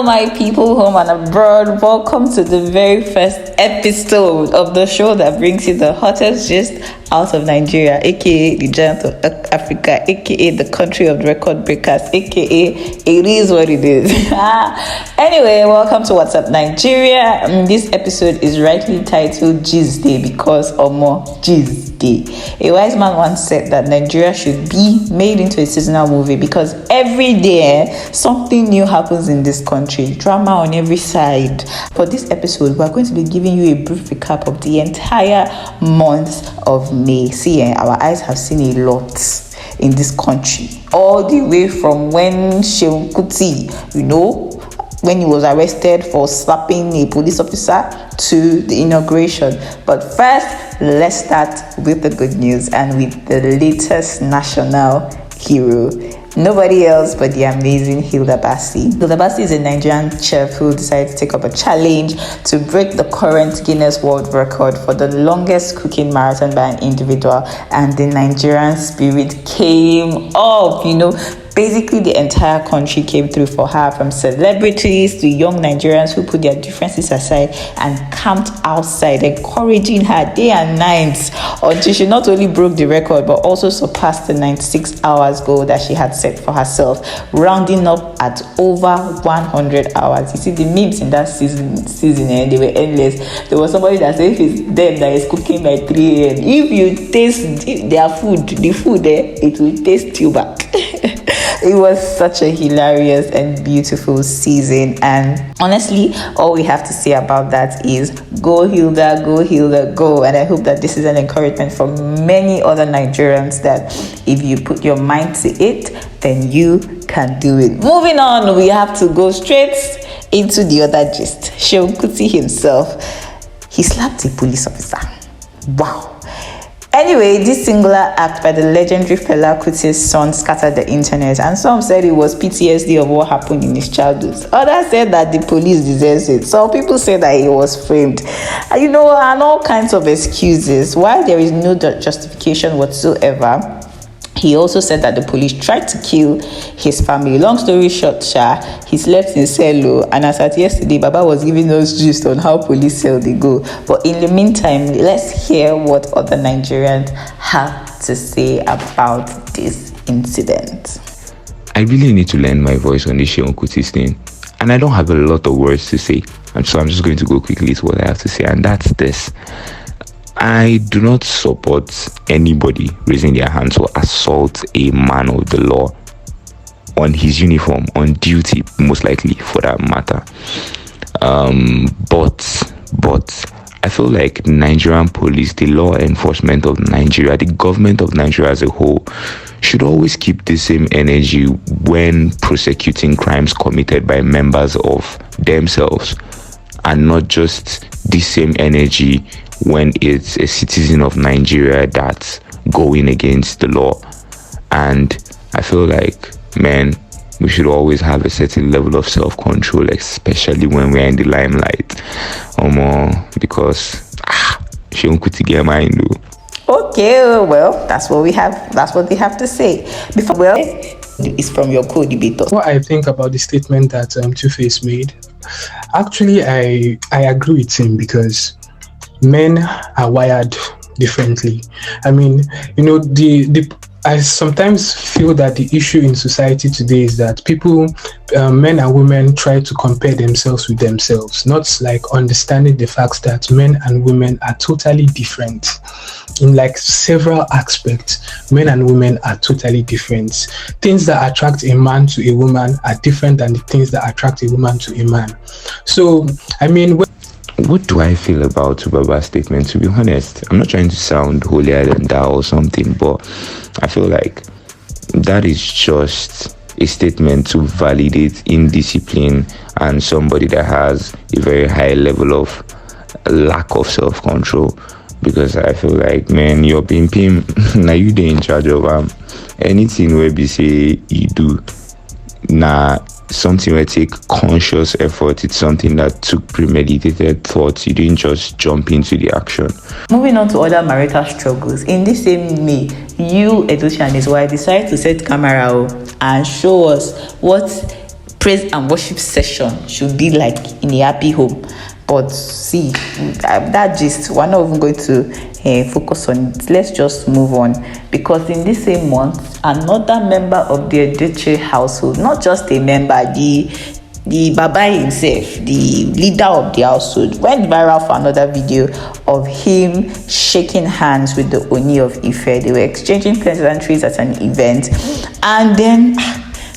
Hello, my people home and abroad. Welcome to the very first episode of the show that brings you the hottest gist out of Nigeria, aka the giant of Africa, aka the country of record breakers, aka it is what it is. Anyway, welcome to What's Up Nigeria. This episode is rightly titled Gist Day because Omo Gist Day. A wise man once said that Nigeria should be made into a seasonal movie because every day something new happens in this country, drama on every side. For this episode, we're going to be giving you a brief recap of the entire month of May. See, our eyes have seen a lot in this country, all the way from when Seun Kuti, when he was arrested for slapping a police officer, to the inauguration. But first, let's start with the good news and with the latest national hero. Nobody else but the amazing Hilda Basi. Hilda Basi is a Nigerian chef who decided to take up a challenge to break the current Guinness World Record for the longest cooking marathon by an individual, and the Nigerian spirit came up. Basically, the entire country came through for her, from celebrities to young Nigerians who put their differences aside and camped outside, encouraging her day and night until she not only broke the record but also surpassed the 96 hours goal that she had set for herself, rounding up at over 100 hours. You see, the memes in that season they were endless. There was somebody that said, if it's them that is cooking by 3 a.m., if you taste their food, the food there, it will taste you back. It was such a hilarious and beautiful season, and honestly, all we have to say about that is go Hilda, go Hilda, go. And I hope that this is an encouragement for many other Nigerians that if you put your mind to it, then you can do it. Moving on, we have to go straight into the other gist. Seun Kuti himself, he slapped a police officer. Wow. Anyway, this singular act by the legendary Fela Kuti's son scattered the internet, and some said it was PTSD of what happened in his childhood. Others said that the police deserves it. Some people said that he was framed. And all kinds of excuses. While there is no justification whatsoever, he also said that the police tried to kill his family. Long story short, he slept in cello, and as at yesterday, Baba was giving us gist on how police cell they go. But in the meantime, let's hear what other Nigerians have to say about this incident. I really need to lend my voice on this Seun Kuti's thing, and I don't have a lot of words to say, and so I'm just going to go quickly to what I have to say, and that's this. I do not support anybody raising their hand to assault a man of the law on his uniform, on duty, most likely for that matter. But I feel like Nigerian police, the law enforcement of Nigeria, the government of Nigeria as a whole, should always keep the same energy when prosecuting crimes committed by members of themselves, and not just the same energy when it's a citizen of Nigeria that's going against the law. And I feel like, we should always have a certain level of self-control, especially when we're in the limelight. Because Seun Kuti get mine though. Okay, well, that's what they have to say. It's from your co-debater. What I think about the statement that Two-Face made, actually, I agree with him, because men are wired differently. I mean, I sometimes feel that the issue in society today is that people, men and women, try to compare themselves with themselves, not like understanding the fact that men and women are totally different. In several aspects, men and women are totally different. Things that attract a man to a woman are different than the things that attract a woman to a man. So, what do I feel about Baba's statement? To be honest, I'm not trying to sound holier than thou or something, but I feel like that is just a statement to validate indiscipline and somebody that has a very high level of lack of self-control. Because I feel like, you're being now you in charge of anything where we say you do. Something where take conscious effort. It's something that took premeditated thoughts. You didn't just jump into the action. Moving on to other marital struggles. In this same May, Edochie and his wife decided to set camera and show us what praise and worship session should be like in a happy home. But see, that gist, we're not even going to focus on it. Let's just move on. Because in this same month, another member of the Edochie household, not just a member, the Baba himself, the leader of the household, went viral for another video of him shaking hands with the Oni of Ife. They were exchanging pleasantries at an event. And then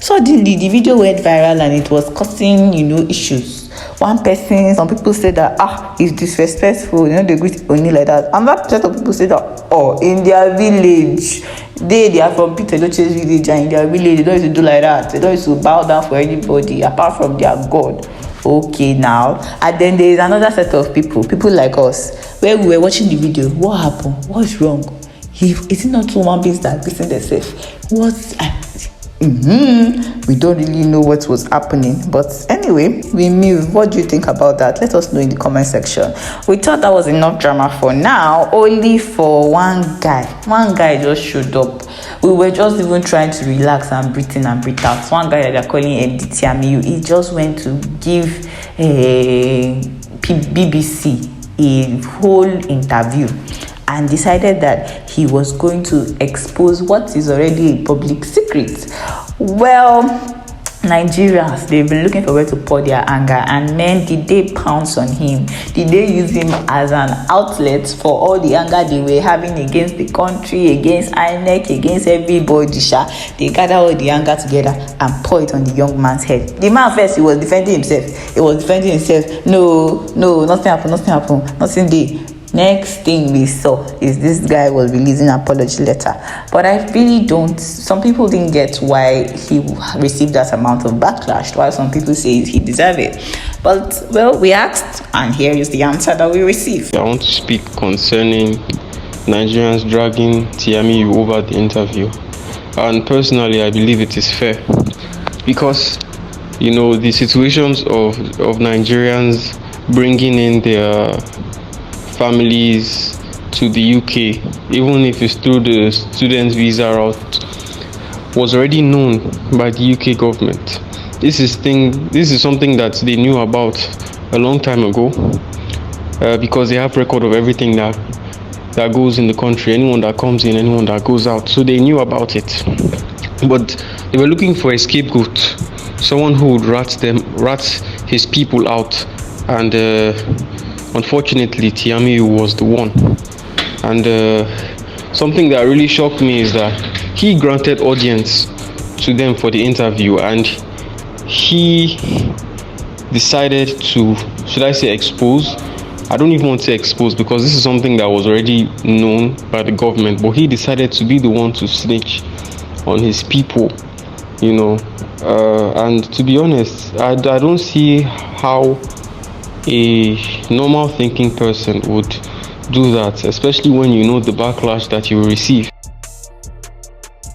suddenly the video went viral and it was causing, issues. One person, some people said that it's disrespectful, they greet Oni like that. Another set of people said that in their village, they are from Peter Edochie's village, and in their village they don't used to do like that. They don't used to bow down for anybody apart from their God. Okay, now, and then there is another set of people like us, where we were watching the video. What happened? What's wrong? Is it not human beings that are beating themselves? We don't really know what was happening, but anyway, we move. What do you think about that? Let us know in the comment section. We thought that was enough drama for now, only for one guy just showed up. We were just even trying to relax and breathe in and breathe out. One guy that they're calling Tinubu'S, he just went to give BBC a whole interview and decided that he was going to expose what is already a public secret. Well, Nigerians, they've been looking for where to pour their anger, and men, did they pounce on him? Did they use him as an outlet for all the anger they were having against the country, against INEC, against everybody? They gather all the anger together and pour it on the young man's head. The man first, he was defending himself. No, nothing happened, nothing did. Next thing we saw is this guy was releasing an apology letter. But I really don't, some people didn't get why he received that amount of backlash, while some people say he deserved it. But, well, we asked, and here is the answer that we received. I want to speak concerning Nigerians dragging Tinubu'S over the interview. And personally, I believe it is fair. Because, the situations of Nigerians bringing in their families to the UK, even if it's through the student visa route, was already known by the UK government. This is something that they knew about a long time ago, because they have record of everything that goes in the country, anyone that comes in, anyone that goes out. So they knew about it, but they were looking for a scapegoat, someone who would rat his people out, and unfortunately, Tinubu'S was the one. And something that really shocked me is that he granted audience to them for the interview, and he decided to, should I say expose? I don't even want to say expose, because this is something that was already known by the government, but he decided to be the one to snitch on his people, and to be honest, I don't see how a normal thinking person would do that, especially when you know the backlash that you will receive.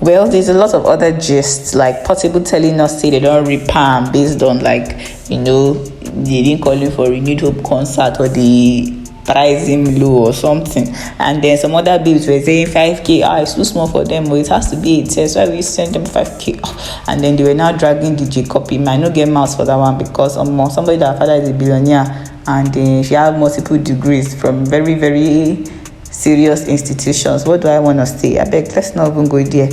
Well, there's a lot of other gists, like Portable telling us say they don't rip palm based on they didn't call you for renewed hope concert, or the price him low or something. And then some other babes were saying 5k, it's too small for them, or it has to be 8. So why we send them 5k? And then they were now dragging DJ Copy. Might not get mouse for that one, because somebody that father is a billionaire, and she have multiple degrees from very, very serious institutions. What do I want to say? I beg, let's not even go there.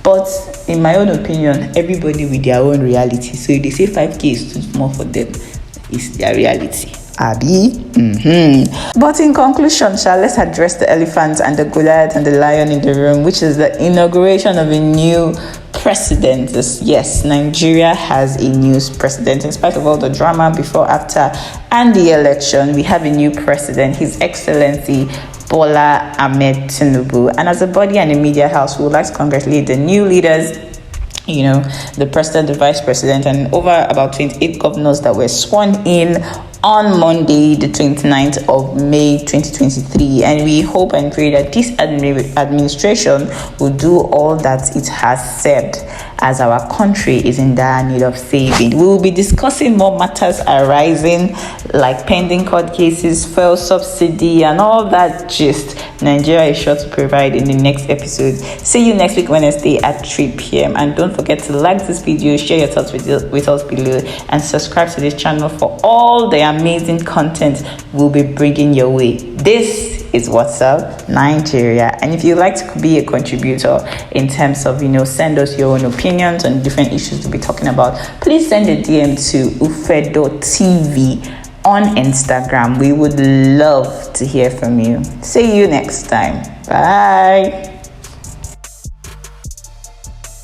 But in my own opinion, everybody with their own reality. So if they say 5k is too small for them, it's their reality. Abby. But in conclusion, let's address the elephant and the Goliath and the lion in the room, which is the inauguration of a new president. Yes, Nigeria has a new president. In spite of all the drama before, after, and the election, we have a new president, His Excellency Bola Ahmed Tinubu. And as a body and a media house, we would like to congratulate the new leaders, the president, the vice president, and over about 28 governors that were sworn in on Monday, the 29th of May 2023. And we hope and pray that this administration will do all that it has said. as our country is in dire need of saving. We will be discussing more matters arising like pending court cases, fuel subsidy, and all that gist Nigeria is sure to provide in the next episode. See you next week Wednesday at 3 p.m. and don't forget to like this video, share your thoughts with us below, and subscribe to this channel for all the amazing content we'll be bringing your way. This is What's Up Nigeria, and if you'd like to be a contributor in terms of send us your own opinions on different issues to be talking about, please send a DM to UFEDO TV on Instagram. We would love to hear from you. See you next time. Bye.